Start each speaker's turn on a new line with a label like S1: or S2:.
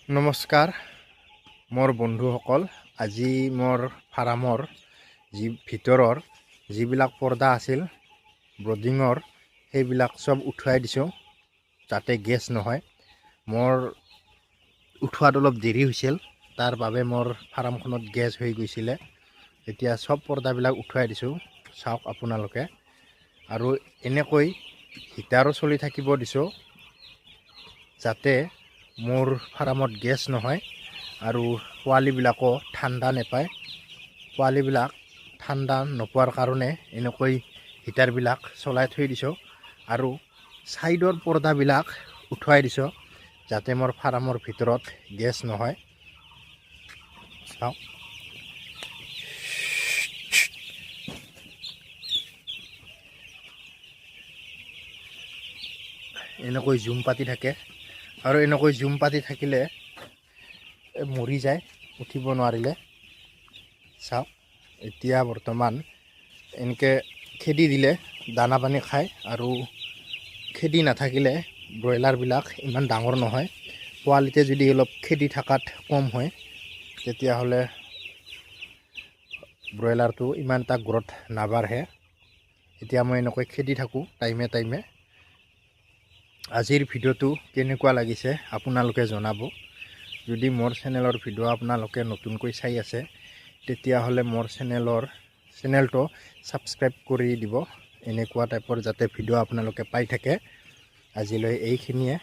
S1: নমস্কাৰ মোৰ বন্ধুসকল। আজি মোৰ ফাৰ্মৰ ভিতৰৰ যিবিলাক পৰ্দা আছিল ব্ৰডিঙৰ সেইবিলাক সব উঠুৱাই দিছোঁ যাতে গেছ নহয়। মোৰ উঠোৱাত অলপ দেৰি হৈছিল, তাৰ বাবে মোৰ ফাৰ্মখনত গেছ হৈ গৈছিলে। এতিয়া সব পৰ্দাবিলাক উঠুৱাই দিছোঁ, চাওক আপোনালোকে। আৰু এনেকৈ হিটাৰো চলি থাকিব দিছোঁ যাতে মোৰ ফাৰ্মত গেছ নহয় আৰু পোৱালিবিলাকো ঠাণ্ডা নাপায়। পোৱালিবিলাক ঠাণ্ডা নোপোৱাৰ কাৰণে এনেকৈ হিটাৰবিলাক চলাই থৈ দিছোঁ আৰু ছাইডৰ পৰ্দাবিলাক উঠুৱাই দিছোঁ যাতে মোৰ ফাৰ্মৰ ভিতৰত গেছ নহয়। চাওক, এনেকৈ জুম পাতি থাকে আৰু এনেকৈ জুম পাতি থাকিলে মৰি যায়, উঠিব নোৱাৰিলে। চাওক, এতিয়া বৰ্তমান এনেকৈ খেদি দিলে দানা পানী খায় আৰু খেদি নাথাকিলে ব্ৰইলাৰবিলাক ইমান ডাঙৰ নহয়। পোৱালিতে যদি অলপ খেদি থকাত কম হয় তেতিয়াহ'লে ব্ৰইলাৰটো ইমান এটা গ্ৰথ নাবাঢ়ে। এতিয়া মই এনেকৈ খেদি থাকোঁ টাইমে টাইমে। আজিৰ ভিডিঅ'টো কেনেকুৱা লাগিছে আপোনালোকে জনাব। যদি মোৰ চেনেলৰ ভিডিঅ' আপোনালোকে নতুনকৈ চাই আছে তেতিয়াহ'লে মোৰ চেনেলটো ছাবস্ক্ৰাইব কৰি দিব, এনেকুৱা টাইপৰ যাতে ভিডিঅ' আপোনালোকে পাই থাকে। আজিলৈ এইখিনিয়ে।